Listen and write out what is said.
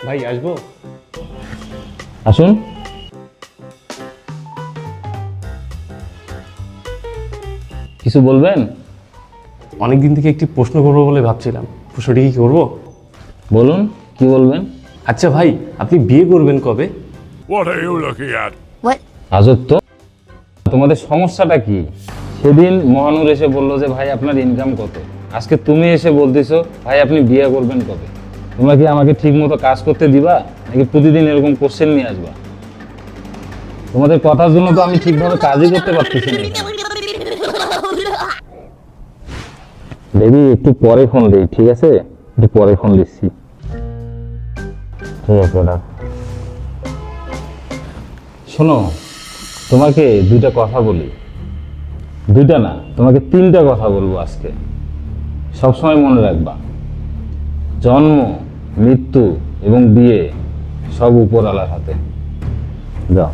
ভাই আসবো? আসুন। কিছু বলবেন? অনেকদিন থেকে একটি প্রশ্ন করবো বলে ভাবছিলাম, প্রশ্নটি কি করবো? বলুন, কি বলবেন? আচ্ছা ভাই, আপনি বিয়ে করবেন কবে? What are you looking at? What? রাজত্ব, তোমাদের সমস্যাটা কি? সেদিন মহানুর এসে বললো যে ভাই আপনার ইনকাম কত, আজকে তুমি এসে বলতেছো ভাই আপনি বিয়ে করবেন কবে। তোমরা কি আমাকে ঠিক মতো কাজ করতে দিবা নাকি প্রতিদিন এরকম কোশ্চেন নিয়ে আসবা? তোমাদের কথার জন্য তো আমি ঠিকভাবে কাজই করতে পারতেছি না। বেবি একটু পরে ফোন দিই, ঠিক আছে? একটু পরে ফোন দিচ্ছি। ঠিক আছে দাদা। শোনো, তোমাকে দুইটা কথা বলি। দুইটা না, তোমাকে তিনটা কথা বলবো আজকে। সবসময় মনে রাখবা, জন্ম, মৃত্যু এবং বিয়ে সব উপরওয়ালার হাতে। যাও।